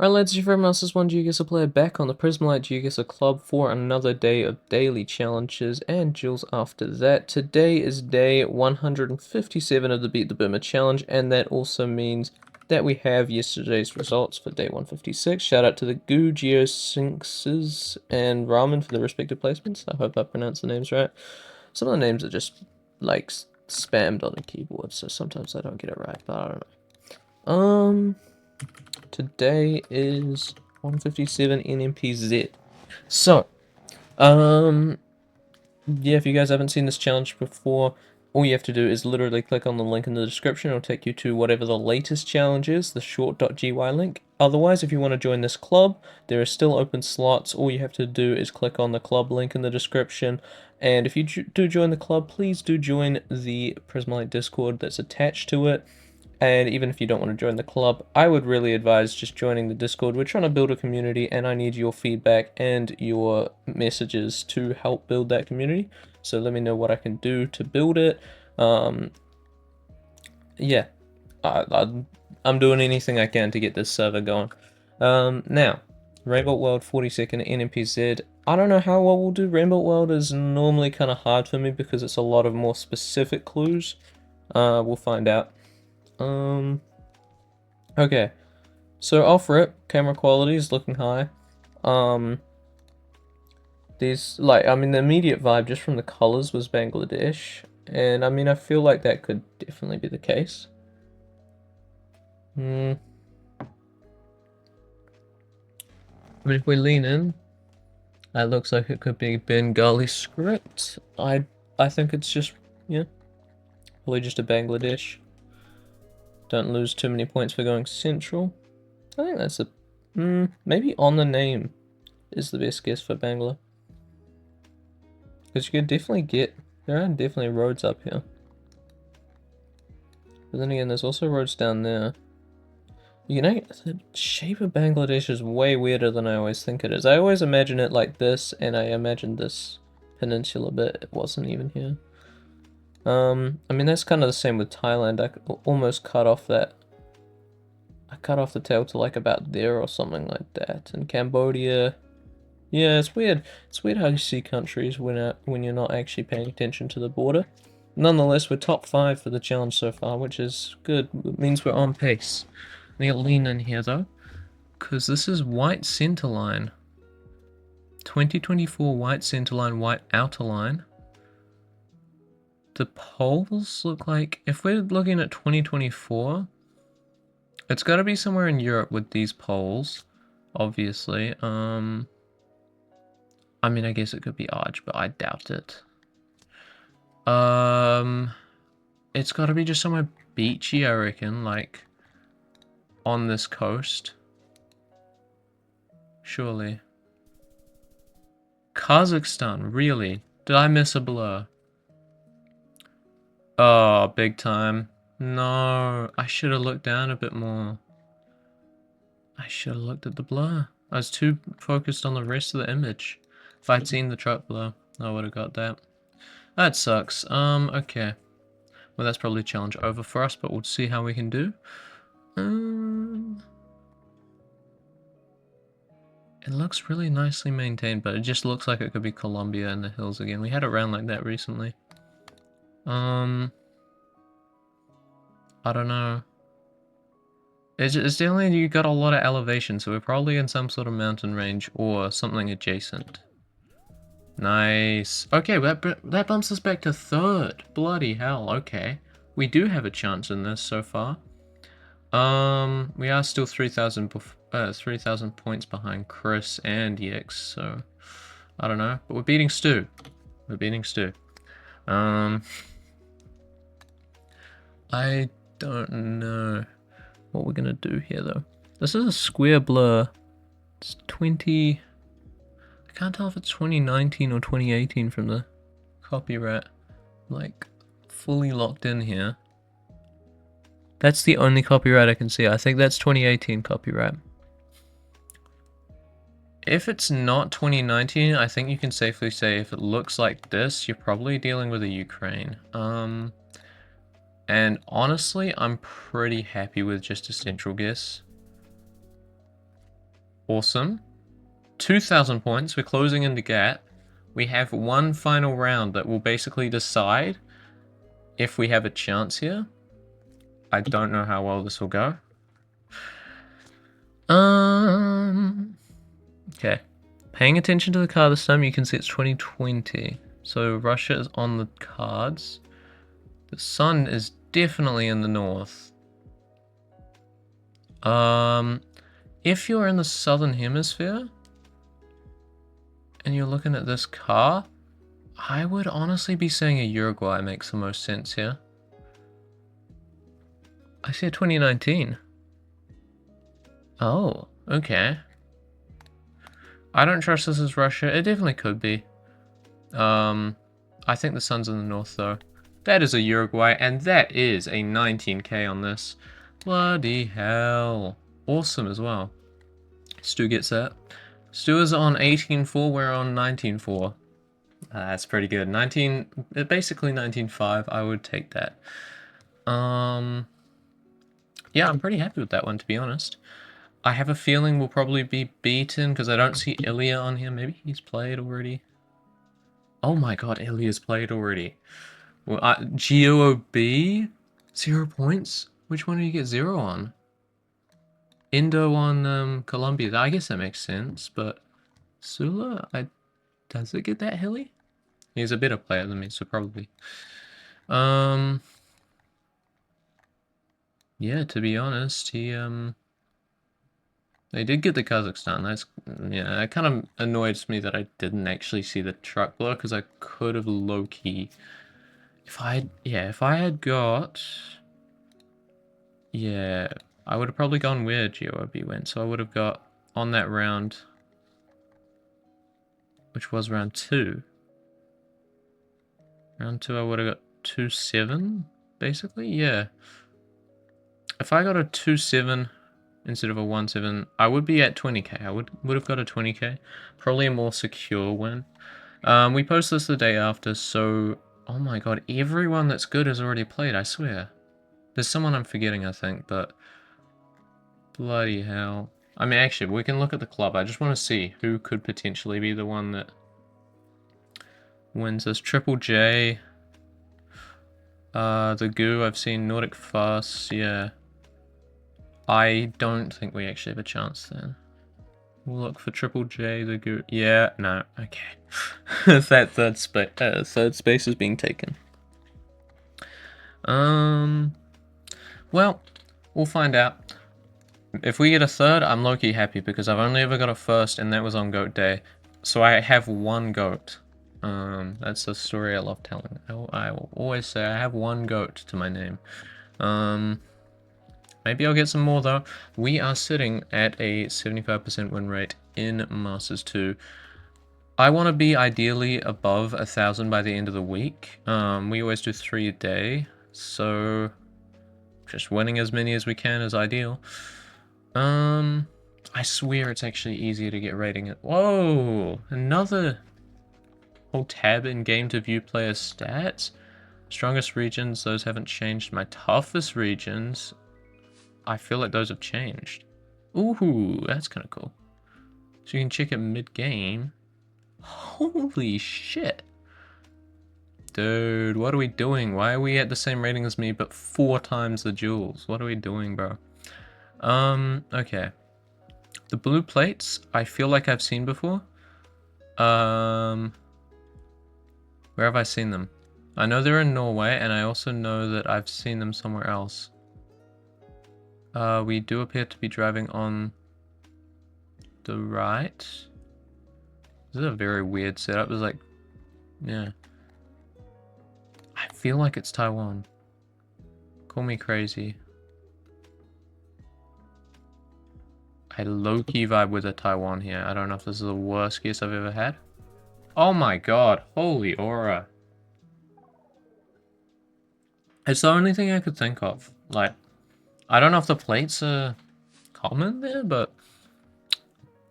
Right, lads, your friend Masters one Geoguessr player back on the Prismalite Geoguessr Club for another day of daily challenges and duels after that. Today is day 157 of the Beat the Boomer challenge, and that also means that we have yesterday's results for day 156. Shout out to the Geoguessrs and Ramen for the respective placements. I hope I pronounced the names right. Some of the names are just like spammed on the keyboard, so sometimes I don't get it right, but I don't know. Today is 157 NMPZ. So, yeah, if you guys haven't seen this challenge before, all you have to do is literally click on the link in the description. It'll take you to whatever the latest challenge is, the short.gy link. Otherwise, if you want to join this club, there are still open slots. All you have to do is click on the club link in the description. And if you do join the club, please do join the Prismalite Discord that's attached to it. And even if you don't want to join the club, I would really advise just joining the Discord. We're trying to build a community, and I need your feedback and your messages to help build that community. So let me know what I can do to build it. Yeah, I'm doing anything I can to get this server going. Now, Rainbow World 42nd NMPZ. I don't know how well we'll do. Rainbow World is normally kind of hard for me because it's a lot of more specific clues. We'll find out. Okay, so off rip, camera quality is looking high. These, like, I mean, the immediate vibe just from the colors was Bangladesh, and I mean, I feel like that could definitely be the case. I mean, if we lean in, that looks like it could be Bengali script. I think it's just, yeah, probably just a Bangladesh. Don't lose too many points for going central. I think that's a, maybe on the name is the best guess for Bangla. Because you could definitely get, there are definitely roads up here. But then again, there's also roads down there. You know, the shape of Bangladesh is way weirder than I always think it is. I always imagine it like this, and I imagined this peninsula bit. It wasn't even here. I mean, that's kind of the same with Thailand. I almost cut off that. I cut off the tail to like about there or something like that. And Cambodia, yeah, it's weird. It's weird how you see countries when you're not actually paying attention to the border. Nonetheless, we're top 5 for the challenge so far, which is good. It means we're on pace. I need to lean in here though, because this is white center line. 2024 white center line, white outer line. The poles look like, if we're looking at 2024, it's got to be somewhere in Europe with these poles, obviously. I mean, I guess it could be Arch, but I doubt it. It's got to be just somewhere beachy, I reckon, like on this coast. Surely. Kazakhstan, really? Did I miss a blur? Oh, big time. No, I should have looked down a bit more. I should have looked at the blur. I was too focused on the rest of the image. If I'd seen the truck blur, I would have got that. That sucks. Okay. Well, that's probably a challenge over for us, but we'll see how we can do. It looks really nicely maintained, but it just looks like it could be Colombia in the hills again. We had it around like that recently. I don't know. It's definitely, you got a lot of elevation, so we're probably in some sort of mountain range or something adjacent. Nice. Okay, that bumps us back to 3rd. Bloody hell, okay. We do have a chance in this so far. We are still 3,000 points behind Chris and EX, so I don't know. But we're beating Stu. We're beating Stu. I don't know what we're gonna do here though. This is a square blur. It's 20. I can't tell if it's 2019 or 2018 from the copyright. Like, fully locked in here. That's the only copyright I can see. I think that's 2018 copyright. If it's not 2019, I think you can safely say if it looks like this, you're probably dealing with a Ukraine. And honestly, I'm pretty happy with just a central guess. Awesome. 2,000 points. We're closing in the gap. We have one final round that will basically decide if we have a chance here. I don't know how well this will go. Okay. Paying attention to the card this time, you can see it's 2020. So Russia is on the cards. The sun is definitely in the north. If you're in the southern hemisphere and you're looking at this car, I would honestly be saying a Uruguay makes the most sense here. I see a 2019. Oh, okay. I don't trust this as Russia. It definitely could be. I think the sun's in the north though. That is a Uruguay, and that is a 19k on this. Bloody hell. Awesome as well. Stu gets that. Stu is on 18.4, we're on 19.4. That's pretty good. Basically 19.5, I would take that. Yeah, I'm pretty happy with that one, to be honest. I have a feeling we'll probably be beaten, because I don't see Ilya on here. Maybe he's played already. Oh my god, Ilya's played already. Well, Geo-B? 0 points? Which one do you get 0 on? Indo on Colombia. I guess that makes sense, but Sula, does it get that hilly? He's a better player than me, so probably. Yeah, to be honest, they did get the Kazakhstan. Yeah, it kind of annoys me that I didn't actually see the truck blow, because I could have low-key. If I had got, yeah, I would have probably gone where Geo-B went. So I would have got on that round, which was round 2. Round 2, I would have got 2-7, basically. Yeah. If I got a 2-7 instead of a 1-7, I would be at 20k. I would have got a 20k. Probably a more secure win. We post this the day after, so oh my god, everyone that's good has already played, I swear. There's someone I'm forgetting, I think, but bloody hell. I mean, actually, we can look at the club. I just want to see who could potentially be the one that wins this. Triple J. The Goo, I've seen Nordic Fuss, yeah. I don't think we actually have a chance then. We'll look for Triple J, the Goo. Yeah, no, okay. That third space is being taken. Well, we'll find out. If we get a third, I'm low-key happy because I've only ever got a first, and that was on Goat Day. So I have one goat. That's a story I love telling. I will always say I have one goat to my name. Maybe I'll get some more though. We are sitting at a 75% win rate in Masters 2. I want to be ideally above 1,000 by the end of the week. We always do 3 a day, so just winning as many as we can is ideal. I swear it's actually easier to get rating it. Whoa, another whole tab in game to view player stats. Strongest regions, those haven't changed. My toughest regions, I feel like those have changed. Ooh, that's kind of cool. So you can check it mid-game. Holy shit. Dude, what are we doing? Why are we at the same rating as me, but 4 times the duels? What are we doing, bro? Okay. The blue plates, I feel like I've seen before. Where have I seen them? I know they're in Norway, and I also know that I've seen them somewhere else. We do appear to be driving on the right. This is a very weird setup. It's like, yeah. I feel like it's Taiwan. Call me crazy. I low-key vibe with a Taiwan here. I don't know if this is the worst guess I've ever had. Oh my god, holy aura. It's the only thing I could think of. Like, I don't know if the plates are common there, but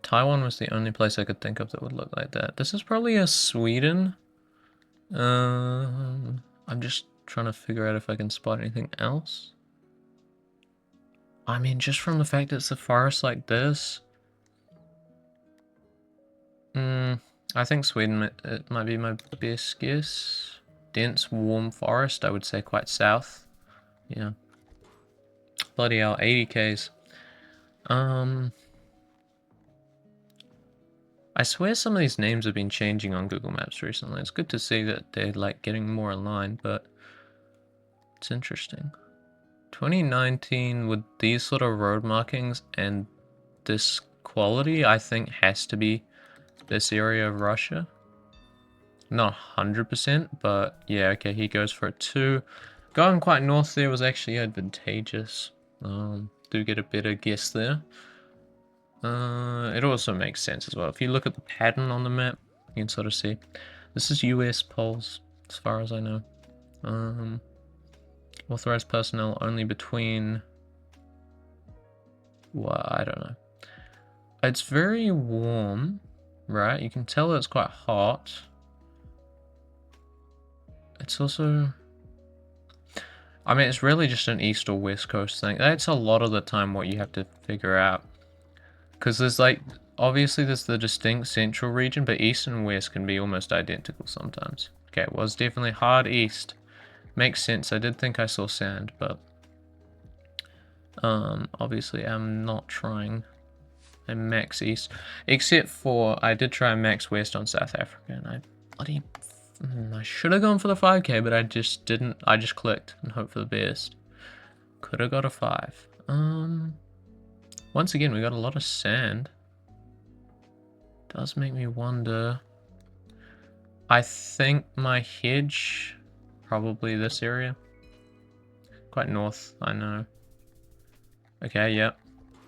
Taiwan was the only place I could think of that would look like that. This is probably a Sweden. I'm just trying to figure out if I can spot anything else. I mean, just from the fact that it's a forest like this, I think Sweden it might be my best guess. Dense, warm forest, I would say quite south. Yeah. Bloody hell, 80 Ks. I swear some of these names have been changing on Google Maps recently. It's good to see that they're like getting more aligned, but it's interesting. 2019 with these sort of road markings and this quality, I think has to be this area of Russia. Not 100%, but yeah, okay, he goes for it too. Going quite north there was actually advantageous. Do get a better guess there. It also makes sense as well. If you look at the pattern on the map, you can sort of see. This is US poles, as far as I know. Authorized personnel only between... Well, I don't know. It's very warm, right? You can tell it's quite hot. It's also... I mean, it's really just an east or west coast thing. That's a lot of the time what you have to figure out. Because there's like, obviously there's the distinct central region, but east and west can be almost identical sometimes. Okay, it was definitely hard east. Makes sense. I did think I saw sand, but obviously I'm not trying a max east, except for I did try a max west on South Africa, and I should have gone for the 5K, but I just didn't. I just clicked and hoped for the best. Could have got a 5. Once again, we got a lot of sand. Does make me wonder. I think my hedge, probably this area. Quite north, I know. Okay, yep.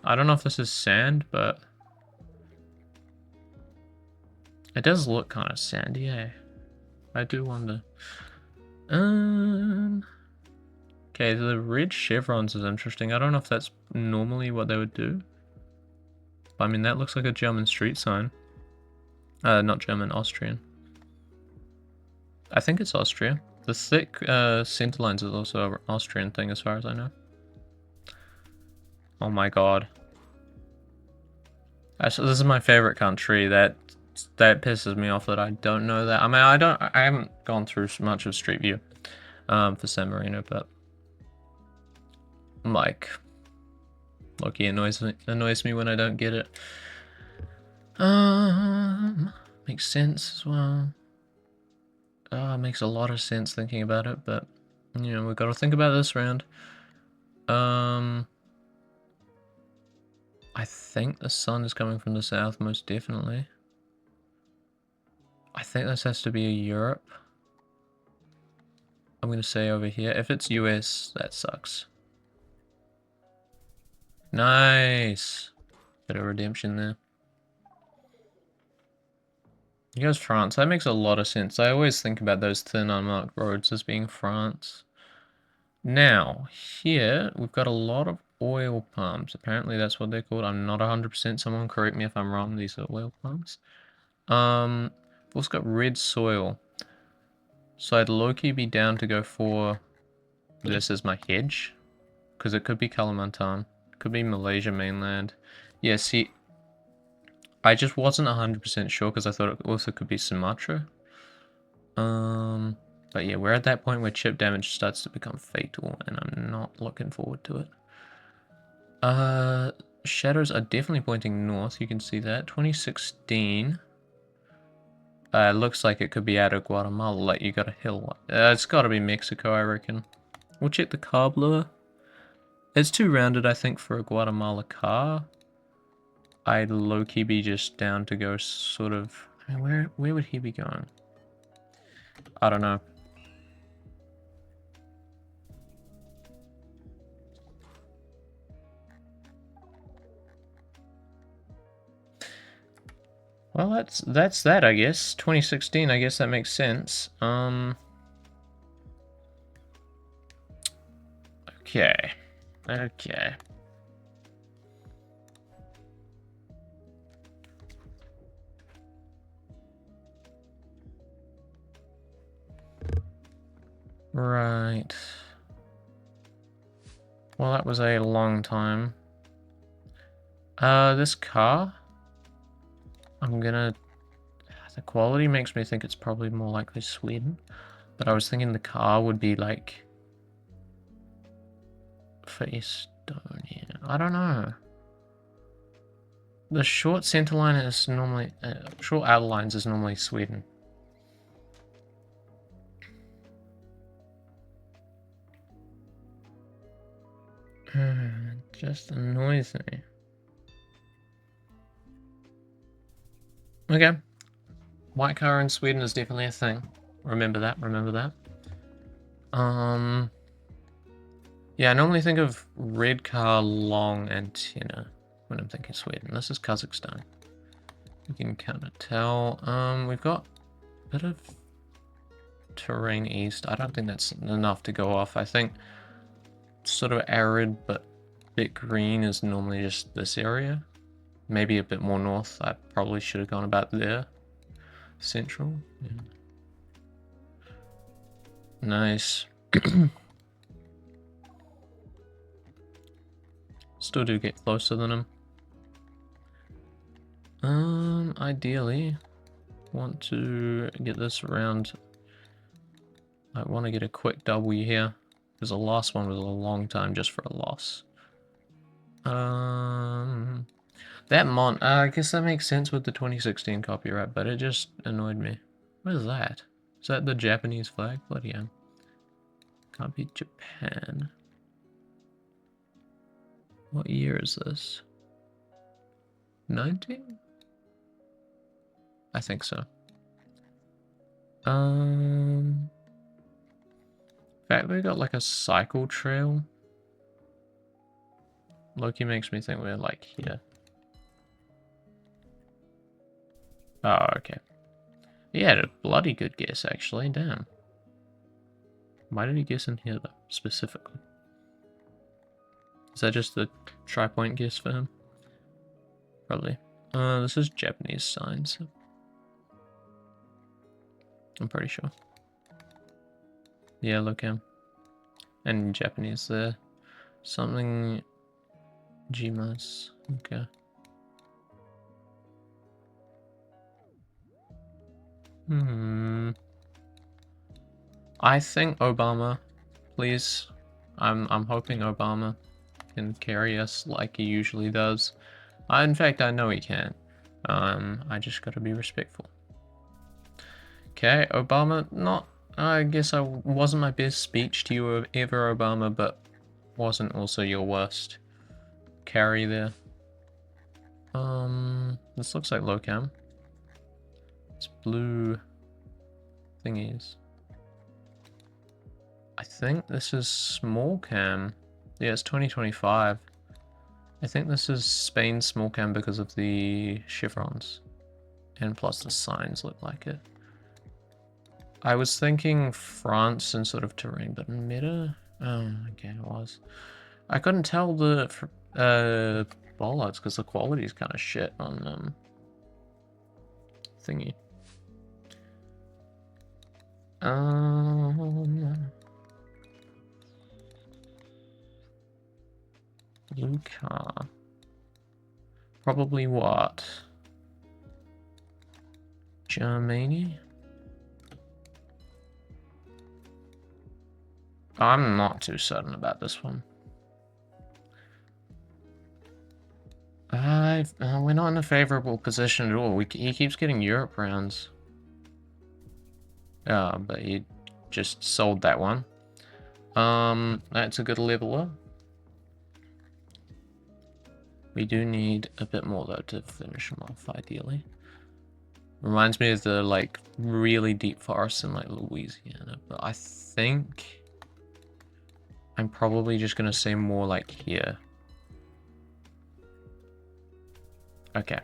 I don't know if this is sand, but it does look kind of sandy, eh? I do wonder. Okay, the red chevrons is interesting. I don't know if that's normally what they would do. I mean, that looks like a German street sign. Not German, Austrian. I think it's Austria. The thick center lines is also an Austrian thing as far as I know. Oh my god. Actually, this is my favorite country. That pisses me off that I don't know that. I mean, I haven't gone through much of Street View for San Marino, but like, Loki annoys me when I don't get it. Makes sense as well. Makes a lot of sense thinking about it, but you know, we've got to think about this round. I think the sun is coming from the south, most definitely. I think this has to be a Europe. I'm gonna say over here. If it's US, that sucks. Nice. Bit of redemption there. He goes France. That makes a lot of sense. I always think about those thin unmarked roads as being France. Now, here, we've got a lot of oil palms. Apparently that's what they're called. I'm not 100%. Someone correct me if I'm wrong. These are oil palms. We've also got red soil. So I'd low-key be down to go for this as my hedge. Because it could be Kalimantan. It could be Malaysia mainland. Yeah, see, I just wasn't 100% sure because I thought it also could be Sumatra. But yeah, we're at that point where chip damage starts to become fatal, and I'm not looking forward to it. Shadows are definitely pointing north, you can see that. 2016. Looks like it could be out of Guatemala, like you got a hill. It's gotta be Mexico, I reckon. We'll check the carb lure. It's too rounded, I think, for a Guatemala car. I'd low-key be just down to go sort of... I mean, where would he be going? I don't know. Well, that's that, I guess. 2016, I guess that makes sense. Okay. Okay. Right. Well, that was a long time. This car? I'm gonna The quality makes me think it's probably more likely Sweden. But I was thinking the car would be like for Estonia. I don't know. The short center line is normally short outer lines is normally Sweden. Just annoys me. Okay. White car in Sweden is definitely a thing. Remember that, remember that. Yeah, I normally think of red car, long antenna when I'm thinking Sweden. This is Kazakhstan. You can kind of tell. We've got a bit of terrain east. I don't think that's enough to go off. I think sort of arid but bit green is normally just this area. Maybe a bit more north. I probably should have gone about there. Central. Yeah. Nice. Still do get closer than him. Ideally, want to get this around. I want to get a quick W here, because the last one was a long time just for a loss. That I guess that makes sense with the 2016 copyright, but it just annoyed me. What is that? Is that the Japanese flag? Bloody hell. Can't be Japan. What year is this? 19? I think so. In fact, we got like a cycle trail. Loki makes me think we're like here. Oh, okay. He had a bloody good guess, actually. Damn. Why did he guess in here, though, specifically? Is that just the tri-point guess for him? Probably. This is Japanese signs. I'm pretty sure. Yeah, look him. And Japanese there. Something... Jimas. Okay. I think Obama, please. I'm hoping Obama can carry us like he usually does. In fact, I know he can. I just gotta be respectful. Okay, Obama, not... I guess I wasn't my best speech to you ever, Obama, but wasn't also your worst carry there. This looks like low cam. It's blue thingies. I think this is small cam. Yeah, it's 2025. I think this is Spain's small cam because of the chevrons. And plus the signs look like it. I was thinking France and sort of terrain, but meta? Oh, okay, it was. I couldn't tell the bollards because the quality is kind of shit on thingy. Blue car. Probably what? Germany? I'm not too certain about this one. We're not in a favorable position at all. He keeps getting Europe rounds. But he just sold that one. That's a good leveler. We do need a bit more though to finish him off, ideally. Reminds me of the like really deep forests in like Louisiana, but I think I'm probably just gonna say more like here. Okay.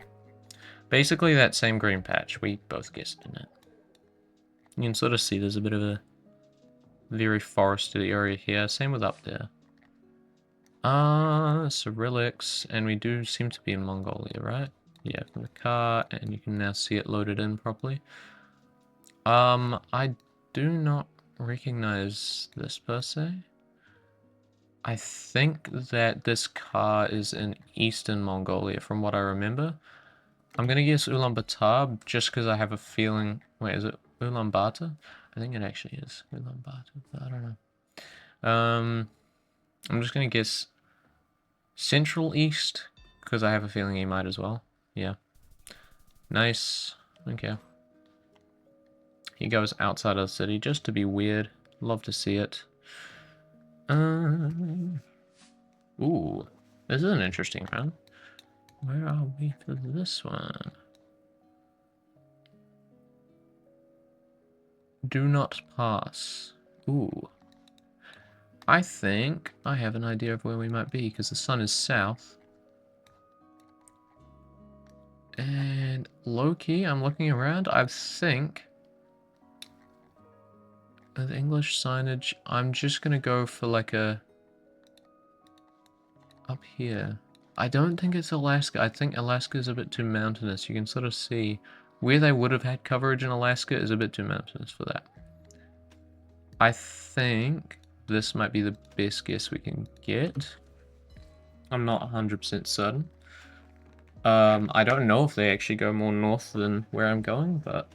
Basically that same green patch, we both guessed in it. You can sort of see there's a bit of a very forested area here. Same with up there. Cyrillics, and we do seem to be in Mongolia, right? Yeah, from the car, and you can now see it loaded in properly. I do not recognize this per se. I think that this car is in Eastern Mongolia, from what I remember. I'm gonna guess Ulaanbaatar just because I have a feeling. Wait, is it Ulaanbaatar? I think it actually is Ulaanbaatar, but I don't know. I'm just gonna guess Central East because I have a feeling he might as well. Yeah. Nice. Okay. He goes outside of the city just to be weird. Love to see it. Ooh, this is an interesting round. Where are we for this one? Do not pass. Ooh. I think I have an idea of where we might be because the sun is south. And low-key, I'm looking around. I think the English signage, I'm just going to go for like a... up here. I don't think it's Alaska. I think Alaska is a bit too mountainous. You can sort of see where they would have had coverage in Alaska is a bit too mountainous for that. I think this might be the best guess we can get. I'm not 100% certain. I don't know if they actually go more north than where I'm going, but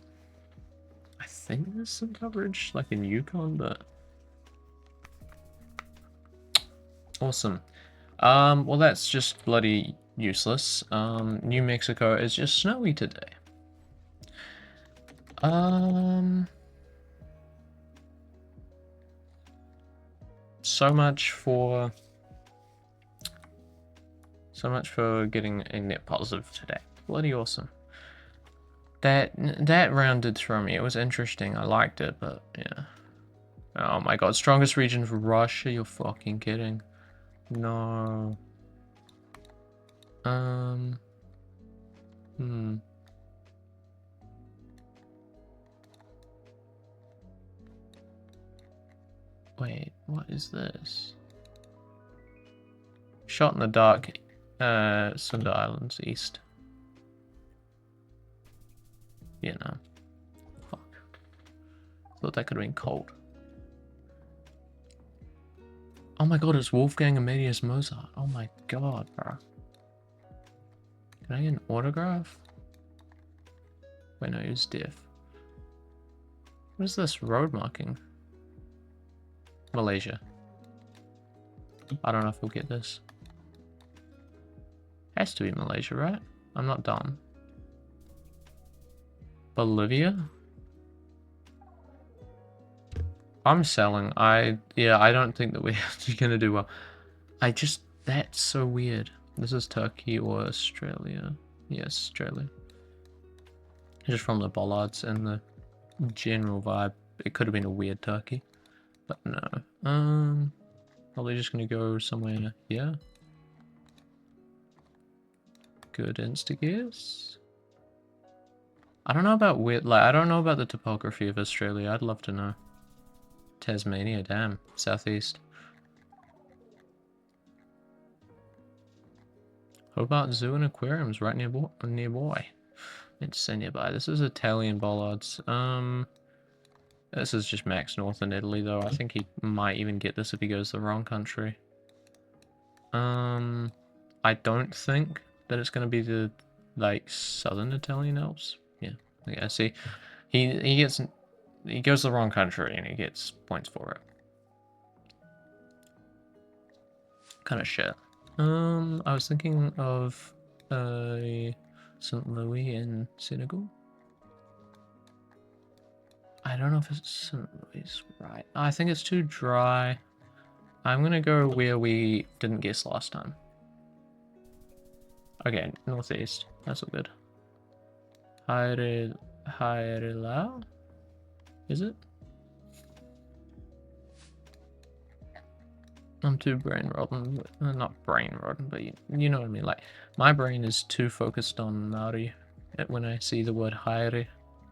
I think there's some coverage, like in Yukon, but... Awesome. Well, that's just bloody useless. New Mexico is just snowy today. So much for getting a net positive today. Bloody awesome. That round did throw me. It was interesting. I liked it, but yeah. Oh my god, strongest region for Russia? You're fucking kidding. No. Wait, what is this? Shot in the dark, Sunda Islands East. Yeah, no. Fuck. Thought that could have been cold. Oh my god, it's Wolfgang Amadeus Mozart. Oh my god, bro. Can I get an autograph? Wait, no, he was deaf. What is this road marking? Malaysia. I don't know if we'll get this. Has to be Malaysia, right? I'm not dumb. Bolivia? I'm selling. I don't think that we're gonna do well. That's so weird. This is Turkey or Australia. Yes, Australia. Just from the bollards and the general vibe, it could have been a weird Turkey. But no. Probably just gonna go somewhere here. Good insta-guess. I don't know about where, I don't know about the topography of Australia. I'd love to know. Tasmania, damn. Southeast. Hobart Zoo and Aquarium's right nearby. It's so nearby. This is Italian bollards. This is just max north in Italy, though. I think he might even get this if he goes the wrong country. I don't think that it's going to be the, like, southern Italian Alps. Yeah, see. He goes the wrong country and he gets points for it. Kind of shit. I was thinking of St. Louis in Senegal. I don't know if it's St. Louis, right? I think it's too dry. I'm gonna go where we didn't guess last time. Okay, northeast. That's all good. Hairela? Is it? I'm too brain rotten. Not brain rotten, but you know what I mean. Like, my brain is too focused on Maori when I see the word haere,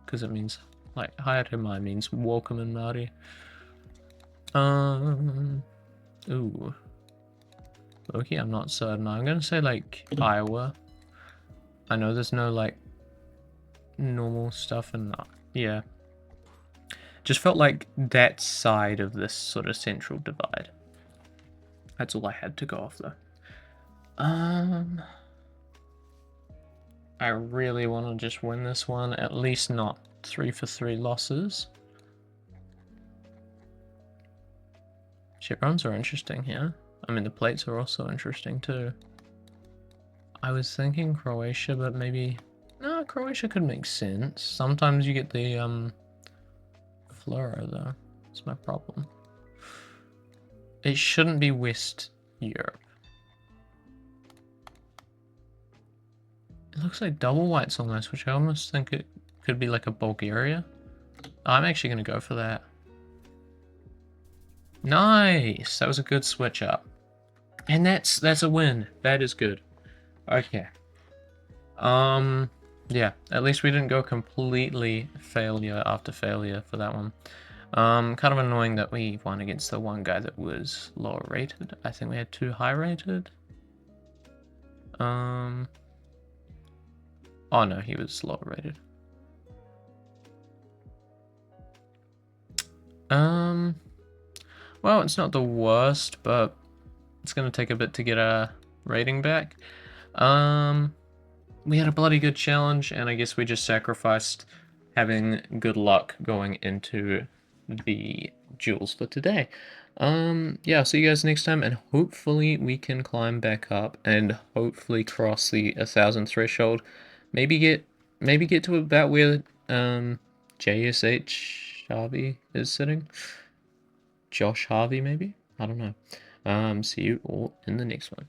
because it means, like, haere mai means welcome in Maori. Ooh. Okay, I'm not certain. I'm gonna say, like, Iowa. I know there's no, like, normal stuff and yeah. Just felt like that side of this sort of central divide. That's all I had to go off, though. I I really want to just win this one, at least not 3 for 3 losses. Chevrons are interesting here. I mean, the plates are also interesting too. I was thinking Croatia, but maybe... No, Croatia could make sense. Sometimes you get the, fluoro, though. That's my problem. It shouldn't be West Europe. It looks like double whites almost, which I almost think it could be like a Bulgaria. I'm actually going to go for that. Nice! That was a good switch up. And that's a win. That is good. Okay. Yeah, at least we didn't go completely failure after failure for that one. Kind of annoying that we won against the one guy that was lower rated. I think we had 2 high rated. Oh no, he was lower rated. Well, it's not the worst, but it's gonna take a bit to get our rating back. We had a bloody good challenge, and I guess we just sacrificed having good luck going into the duels for today. Yeah, I'll see you guys next time, and hopefully we can climb back up and hopefully cross the 1,000 threshold. Maybe get to about where JSH Harvey is sitting. Josh Harvey, maybe? I don't know. See you all in the next one.